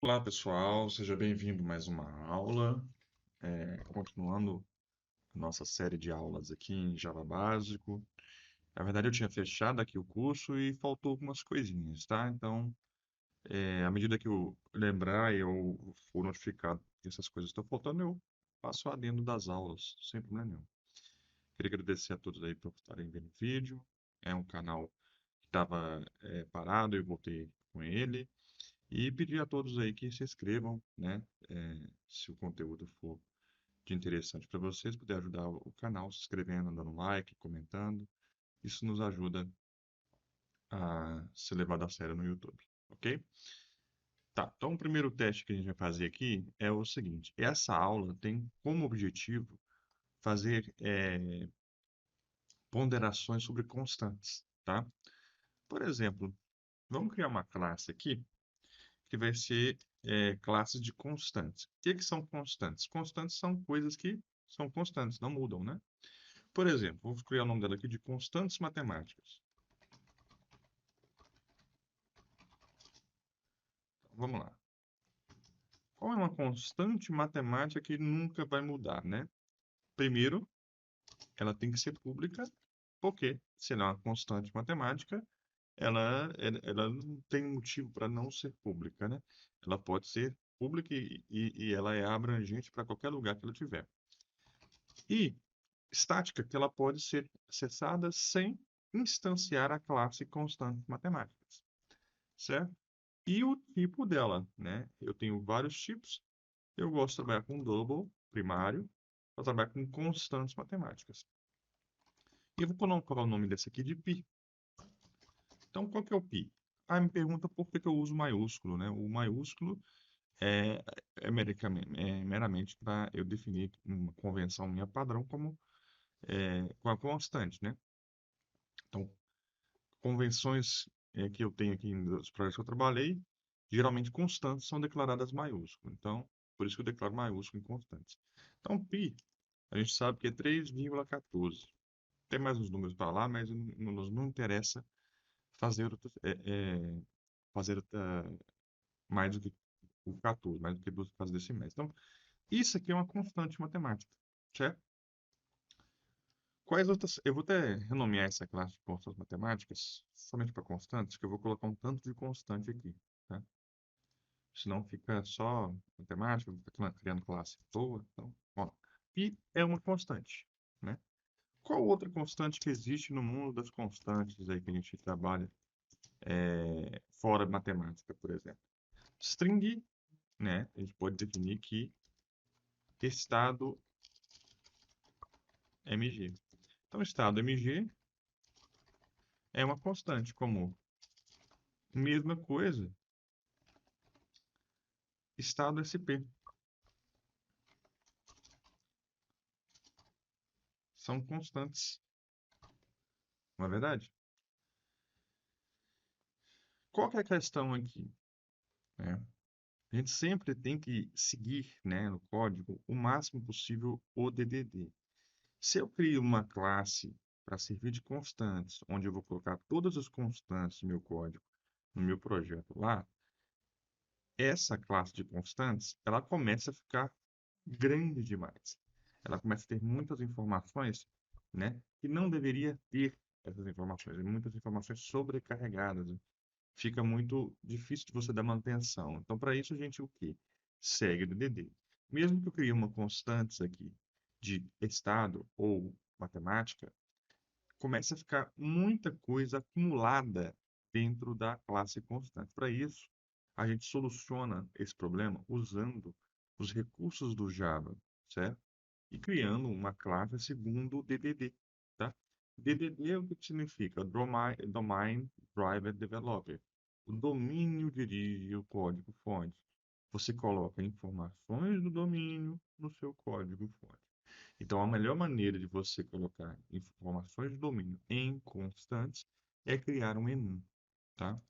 Olá, pessoal, seja bem-vindo a mais uma aula. Continuando a nossa série de aulas aqui em Java Básico. Na verdade, eu tinha fechado aqui o curso e faltou algumas coisinhas, tá? Então, à medida que eu lembrar e eu for notificado que essas coisas estão faltando, eu passo adendo das aulas, sem problema nenhum. Queria agradecer a todos aí por estarem vendo o vídeo. É um canal que estava parado, eu voltei com ele. E pedir a todos aí que se inscrevam, né? Se o conteúdo for de interessante para vocês, puder ajudar o canal se inscrevendo, dando like, comentando. Isso nos ajuda a ser levado a sério no YouTube, ok? Tá, então o primeiro teste que a gente vai fazer aqui é o seguinte: essa aula tem como objetivo fazer ponderações sobre constantes, tá? Por exemplo, vamos criar uma classe aqui que vai ser classes de constantes. O que são constantes? Constantes são coisas que são constantes, não mudam, né? Por exemplo, vou criar o nome dela aqui de constantes matemáticas. Então, vamos lá. Qual é uma constante matemática que nunca vai mudar, né? Primeiro, ela tem que ser pública, porque se ela é uma constante matemática, ela não tem motivo para não ser pública, né? Ela pode ser pública e ela é abrangente para qualquer lugar que ela tiver. E estática, que ela pode ser acessada sem instanciar a classe constantes matemáticas, certo? E o tipo dela, né? Eu tenho vários tipos. Eu gosto de trabalhar com double, primário, para trabalhar com constantes matemáticas. E eu vou colocar o nome desse aqui de π. Então, qual que é o π? Ah, me pergunta por que que eu uso maiúsculo, né? O maiúsculo é, é meramente para eu definir uma convenção minha padrão como com a constante, né? Então, convenções que eu tenho aqui nos projetos que eu trabalhei, geralmente constantes são declaradas maiúsculo. Então, por isso que eu declaro maiúsculo em constantes. Então, π, a gente sabe que é 3,14. Tem mais uns números para lá, mas não interessa fazer, fazer mais do que o 14, mais do que duas casas decimais. Então, isso aqui é uma constante matemática, certo? Quais outras. Eu vou até renomear essa classe de constantes matemáticas somente para constantes, que eu vou colocar um tanto de constante aqui, tá? Senão fica só matemática, fica criando classe à toa. Então, ó, π é uma constante, né? Qual outra constante que existe no mundo das constantes aí que a gente trabalha fora matemática, por exemplo? String, né? A gente pode definir que estado mg. Então, estado mg é uma constante comum. Mesma coisa, estado sp. São constantes, não é verdade? Qual que é a questão aqui, né? A gente sempre tem que seguir, né, no código o máximo possível o DDD. Se eu crio uma classe para servir de constantes, onde eu vou colocar todas as constantes do meu código no meu projeto lá, essa classe de constantes, ela começa a ficar grande demais. Ela começa a ter muitas informações, né, que não deveria ter essas informações, muitas informações sobrecarregadas. Fica muito difícil de você dar manutenção. Então, para isso, a gente o quê? Segue o DDD. Mesmo que eu crie uma constante aqui de estado ou matemática, começa a ficar muita coisa acumulada dentro da classe constante. Para isso, a gente soluciona esse problema usando os recursos do Java, certo? E criando uma classe segundo o DDD, tá? DDD o que significa? Domain Driver Developer. O domínio dirige o código-fonte. Você coloca informações do domínio no seu código-fonte. Então, a melhor maneira de você colocar informações de domínio em constantes é criar um enum, tá?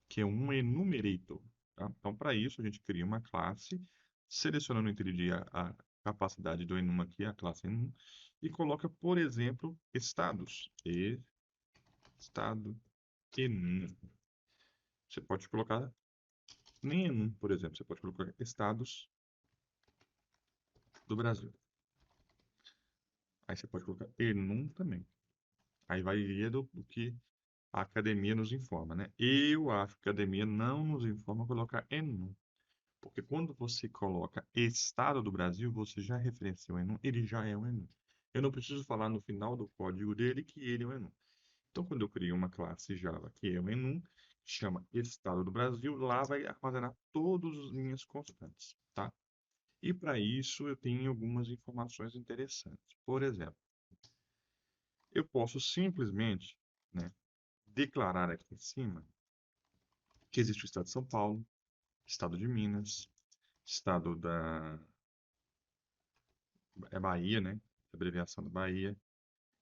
Que é um enumerator, tá? Então, para isso, a gente cria uma classe, selecionando entre a capacidade do enum aqui, a classe enum, e coloca, por exemplo, estados. Estado enum. Você pode colocar nem ENUM, por exemplo. Você pode colocar estados do Brasil. Aí você pode colocar ENUM também. Aí vai do que a academia nos informa, né? Eu acho que a academia não nos informa colocar ENUM. Porque quando você coloca Estado do Brasil, você já referencia o ENUM, ele já é um ENUM. Eu não preciso falar no final do código dele que ele é um ENUM. Então, quando eu crio uma classe Java que é um enum, que chama Estado do Brasil, lá vai armazenar todas as minhas constantes, tá? E para isso eu tenho algumas informações interessantes. Por exemplo, eu posso simplesmente, né, declarar aqui em cima que existe o Estado de São Paulo, Estado de Minas, Estado da Bahia, né? Abreviação da Bahia.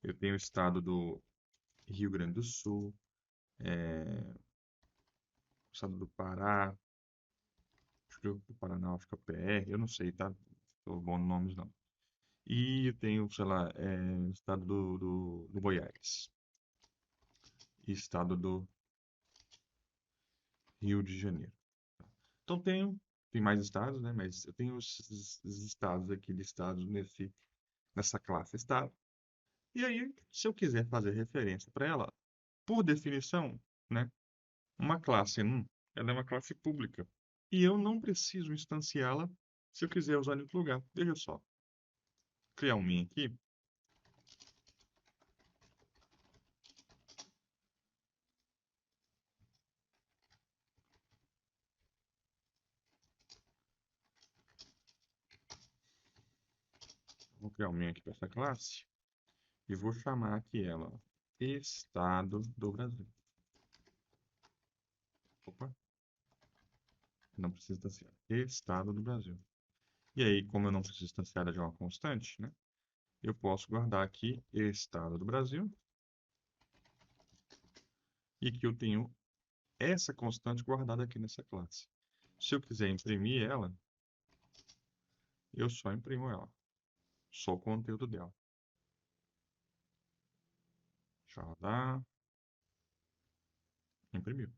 Eu tenho o Estado do Rio Grande do Sul, o Estado do Pará, acho que o Paraná, acho que é o PR, eu não sei, tá? Tô bom nos nomes, não. E eu tenho, sei lá, estado do Goiás e estado do Rio de Janeiro. Então tem mais estados, né? Mas eu tenho esses estados aqui listados nessa classe estado. E aí, se eu quiser fazer referência para ela, por definição, né? Uma classe ela é uma classe pública. E eu não preciso instanciá-la se eu quiser usar em outro lugar. Veja só, criar um min aqui. Vou criar um min aqui para essa classe. E vou chamar aqui ela, ó, Estado do Brasil. Opa, não precisa instanciar. Estado do Brasil. E aí, como eu não preciso instanciar ela de uma constante, né? Eu posso guardar aqui Estado do Brasil. E que eu tenho essa constante guardada aqui nessa classe. Se eu quiser imprimir ela, eu só imprimo ela. Só o conteúdo dela. Deixa eu rodar. Imprimiu.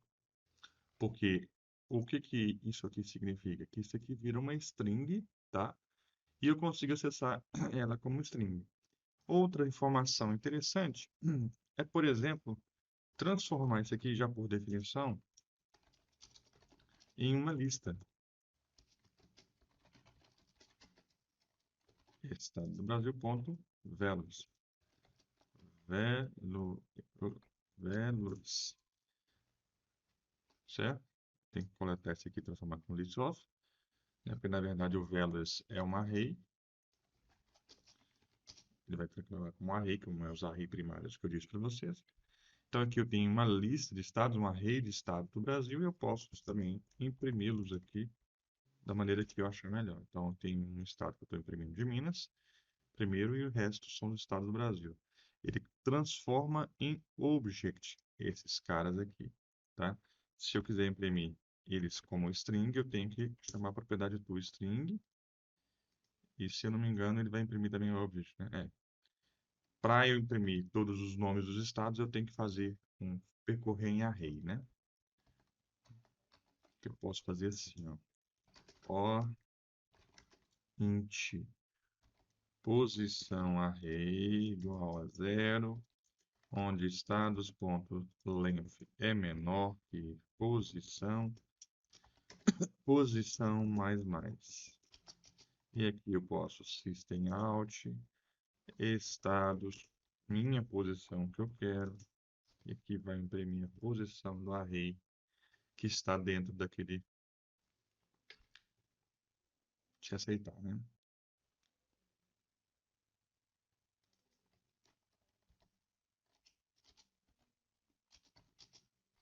Porque o que que isso aqui significa? Que isso aqui vira uma string, tá? E eu consigo acessar ela como string. Outra informação interessante é, por exemplo, transformar isso aqui já por definição em uma lista. Estado do Brasil ponto velos. Velo, velos. Certo? Tem que coletar isso aqui e transformar com list of. Né? Porque na verdade o velos é um array. Ele vai transformar como um array, como é os array primários que eu disse para vocês. Então aqui eu tenho uma lista de estados, um array de estados do Brasil, e eu posso também imprimi-los aqui da maneira que eu achar melhor. Então eu tenho um estado que eu estou imprimindo de Minas, primeiro, e o resto são dos estados do Brasil. Ele transforma em object esses caras aqui, tá? Se eu quiser imprimir eles como string, eu tenho que chamar a propriedade toString, e se eu não me engano, ele vai imprimir também o object, né? Para eu imprimir todos os nomes dos estados, eu tenho que fazer um percorrer em array, né? Que eu posso fazer assim, ó. O int posição array igual a zero, onde estados.length é menor que posição mais mais. E aqui eu posso system out, estados, minha posição que eu quero, e aqui vai imprimir a posição do array que está dentro daquele de aceitar, né?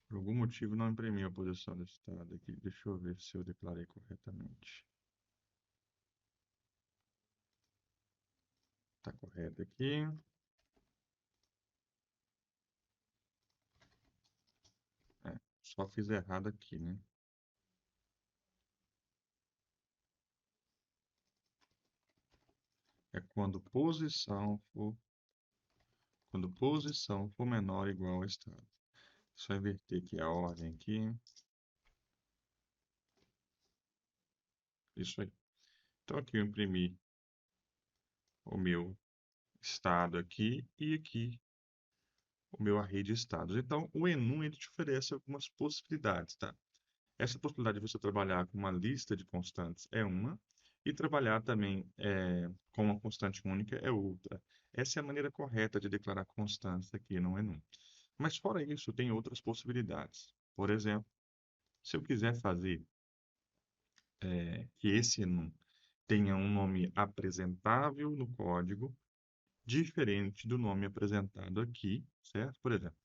Por algum motivo não imprimiu a posição desse estado aqui. Deixa eu ver se eu declarei corretamente. Está correto aqui. Só fiz errado aqui, né? É quando posição for menor ou igual a estado. Só inverter aqui a ordem aqui. Isso aí. Então aqui eu imprimi o meu estado aqui e aqui o meu array de estados. Então o Enum ele te oferece algumas possibilidades, tá? Essa possibilidade de você trabalhar com uma lista de constantes é uma, e trabalhar também com uma constante única é outra. Essa é a maneira correta de declarar constantes aqui no Enum. Mas fora isso, tem outras possibilidades. Por exemplo, se eu quiser fazer que esse Enum tenha um nome apresentável no código, diferente do nome apresentado aqui, certo? Por exemplo,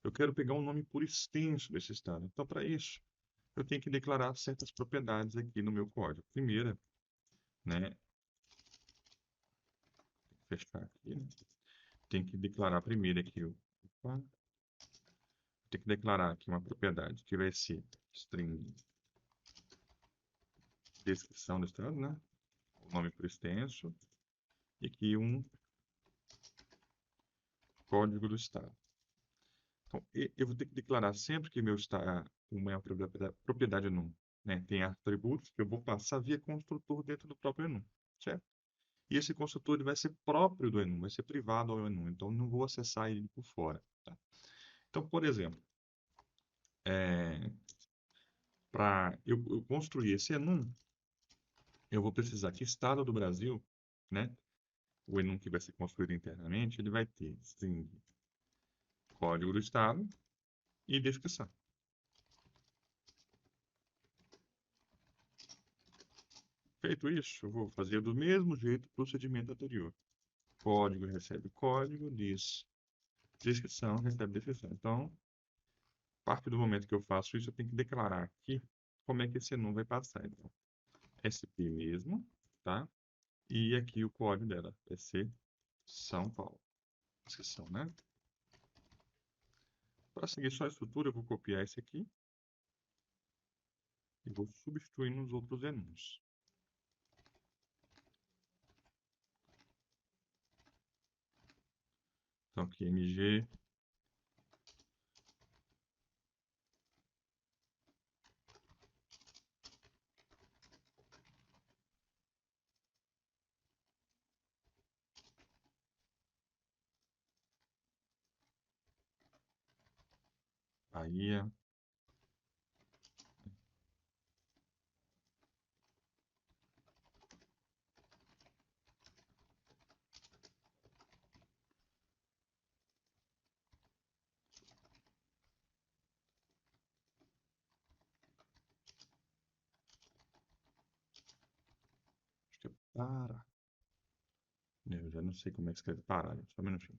eu quero pegar um nome por extenso desse estado. Então, para isso, eu tenho que declarar certas propriedades aqui no meu código. Primeira, né? Fechar aqui, né? Tem que declarar primeiro aqui opa, tem que declarar aqui uma propriedade que vai ser string descrição do estado, né? O nome por extenso e aqui um código do estado. Então, eu vou ter que declarar sempre que meu estado, uma propriedade num, né, tem atributos que eu vou passar via construtor dentro do próprio enum, certo? E esse construtor ele vai ser próprio do enum, vai ser privado ao enum, então não vou acessar ele por fora, tá? Então, por exemplo, para eu construir esse enum, eu vou precisar que estado do Brasil, né, o enum que vai ser construído internamente, ele vai ter string código do estado e descrição. Feito isso, eu vou fazer do mesmo jeito o procedimento anterior. Código recebe código, descrição recebe descrição. Então, a partir do momento que eu faço isso, eu tenho que declarar aqui como é que esse enum vai passar. Então, SP mesmo, tá? E aqui o código dela vai ser São Paulo. Descrição, né? Para seguir só a estrutura, eu vou copiar esse aqui e vou substituir nos outros enums. Então, aqui MG Bahia. Acho que é Pará. Eu já não sei como é que escreve Pará, só um minutinho.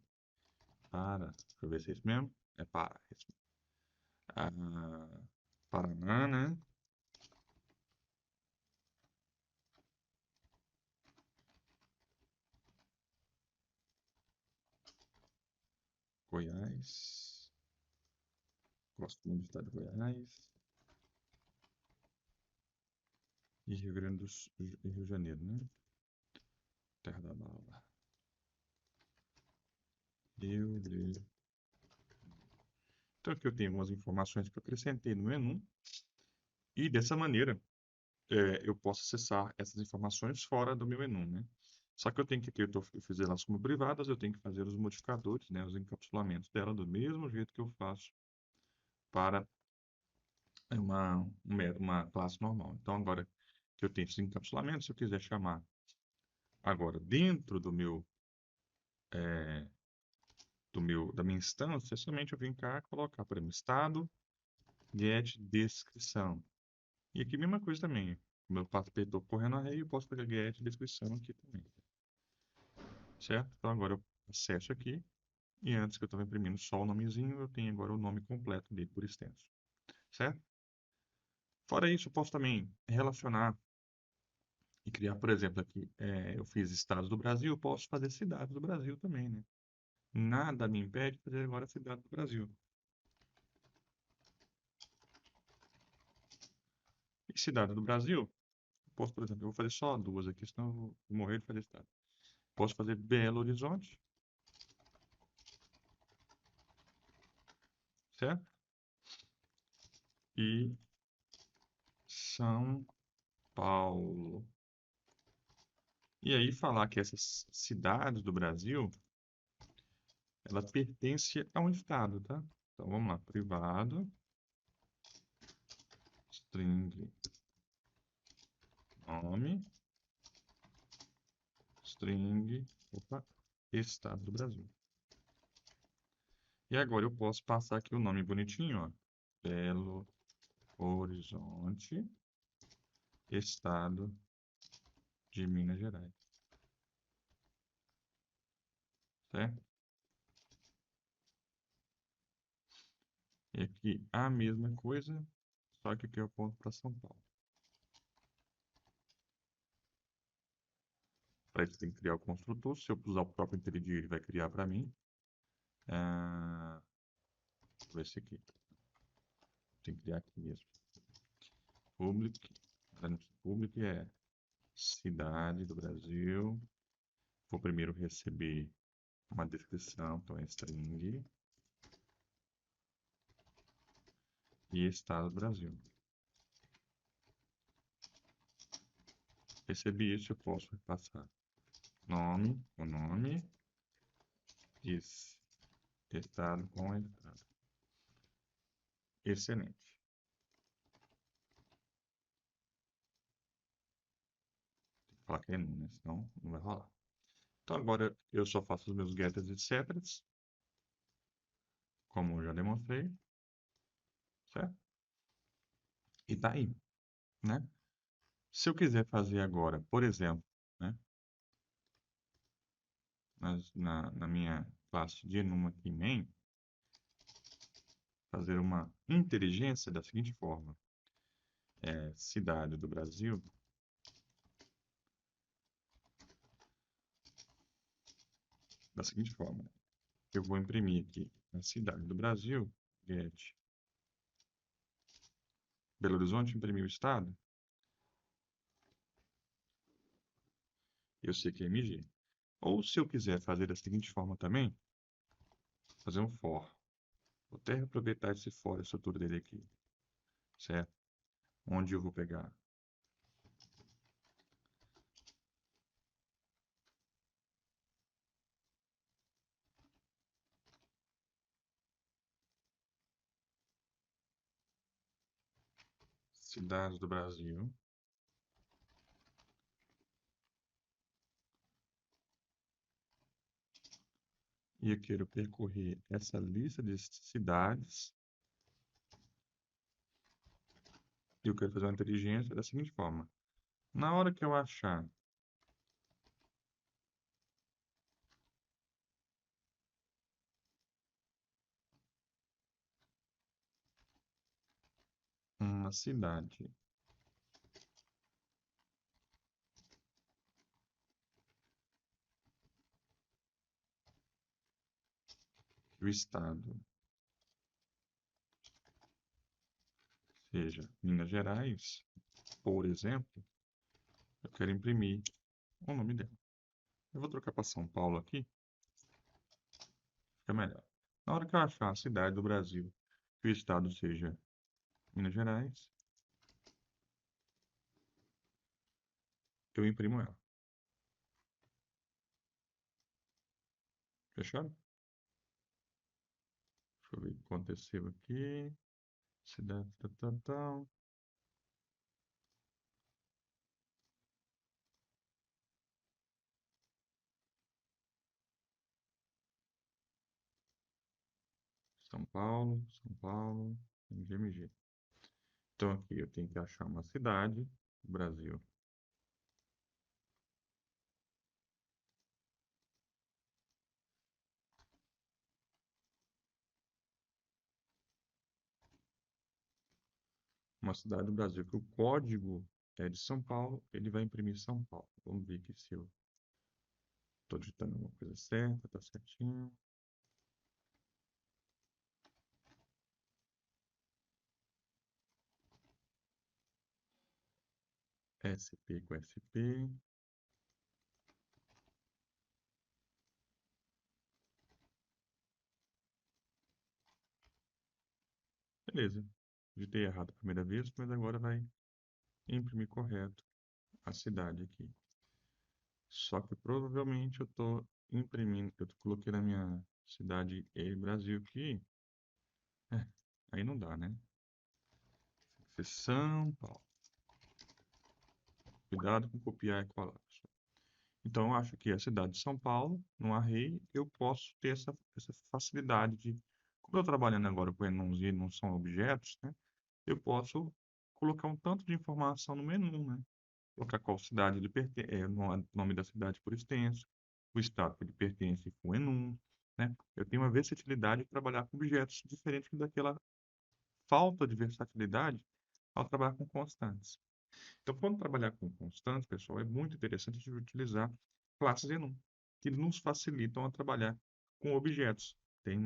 Para, deixa eu ver se é isso mesmo. É Pará. É isso mesmo. Ah, Paraná, né? Goiás. Gosto muito do estado de Goiás. E Rio Grande do Sul, e Rio de Janeiro, né? Terra da Bala. Rio de... Então aqui eu tenho algumas informações que eu acrescentei no menu. E dessa maneira, eu posso acessar essas informações fora do meu menu, né? Só que eu tenho que ter, eu fiz elas como privadas, eu tenho que fazer os modificadores, né? Os encapsulamentos dela do mesmo jeito que eu faço para uma classe normal. Então agora que eu tenho esses encapsulamentos, se eu quiser chamar agora dentro é, da minha instância, é somente eu vim cá colocar, por exemplo, estado, get, descrição. E aqui a mesma coisa também. Como eu estou correndo array, eu posso pegar get, descrição aqui também. Certo? Então agora eu acesso aqui. E antes que eu estava imprimindo só o nomezinho, eu tenho agora o nome completo dele por extenso. Certo? Fora isso, eu posso também relacionar e criar, por exemplo, aqui, eu fiz estados do Brasil, eu posso fazer cidades do Brasil também, né? Nada me impede de fazer agora cidade do Brasil. E cidade do Brasil, posso, por exemplo, eu vou fazer só duas aqui, senão eu vou morrer de fazer estado. Posso fazer Belo Horizonte, certo? E São Paulo. E aí falar que essas cidades do Brasil, ela pertence a um estado, tá? Então vamos lá, privado, string, nome, string, opa, estado do Brasil. E agora eu posso passar aqui o nome bonitinho, ó. Belo Horizonte, estado de Minas Gerais, certo? E aqui a mesma coisa, só que aqui eu aponto para São Paulo. Para isso tem que criar o construtor. Se eu usar o próprio IntelliJ, ele vai criar para mim. Ah, esse aqui. Tem que criar aqui mesmo. Public. Public é cidade do Brasil. Vou primeiro receber uma descrição, então é string. E estado do Brasil. Recebi isso, eu posso passar nome, o nome, estado com estado. Excelente. Tem que falar que é nu, né? Senão não vai rolar. Então agora eu só faço os meus getters e setters, como eu já demonstrei, certo? E tá aí, né? Se eu quiser fazer agora, por exemplo, né, na minha classe de enuma aqui main, fazer uma inteligência da seguinte forma: cidade do Brasil, da seguinte forma, eu vou imprimir aqui a cidade do Brasil, get Belo Horizonte, imprimir o estado, eu sei que é MG. Ou se eu quiser fazer da seguinte forma também, fazer um for. Vou até aproveitar esse for, a estrutura dele aqui, certo? Onde eu vou pegar cidades do Brasil, e eu quero percorrer essa lista de cidades, e eu quero fazer uma inteligência da seguinte forma: na hora que eu achar uma cidade do estado seja Minas Gerais, por exemplo, eu quero imprimir o nome dela. Eu vou trocar para São Paulo aqui, fica melhor. Na hora que eu achar a cidade do Brasil que o estado seja Minas Gerais, eu imprimo ela. Fechado? Deixa eu ver o que aconteceu aqui. Cidade, tal, tal, tal. São Paulo, MGMG. Então aqui eu tenho que achar uma cidade do Brasil. Uma cidade do Brasil que o código é de São Paulo, ele vai imprimir São Paulo. Vamos ver aqui se eu estou digitando alguma coisa certa, tá certinho. SP com SP. Beleza. Digitei errado a primeira vez, mas agora vai imprimir correto a cidade aqui. Só que provavelmente eu estou imprimindo, eu coloquei na minha cidade Brasil aqui, é, aí não dá, né? São Paulo. Cuidado com copiar e colar. Então, eu acho que a cidade de São Paulo, no array, eu posso ter essa facilidade de, como eu estou trabalhando agora com enums e não são objetos, né? Eu posso colocar um tanto de informação no menu, né? Colocar qual cidade ele pertence, o nome da cidade por extenso, o estado que ele pertence com enum, né? Eu tenho uma versatilidade de trabalhar com objetos diferente daquela falta de versatilidade ao trabalhar com constantes. Então, quando trabalhar com constantes, pessoal, é muito interessante a gente utilizar classes enum, que nos facilitam a trabalhar com objetos. Tem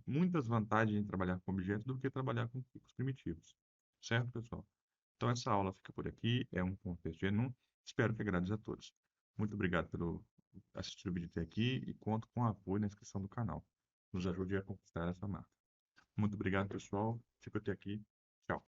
muitas vantagens em trabalhar com objetos do que trabalhar com tipos primitivos. Certo, pessoal? Então, essa aula fica por aqui. É um contexto de enum. Espero que agrade a todos. Muito obrigado por assistir o vídeo até aqui e conto com o apoio na inscrição do canal. Nos ajude a conquistar essa marca. Muito obrigado, pessoal. Fico até aqui.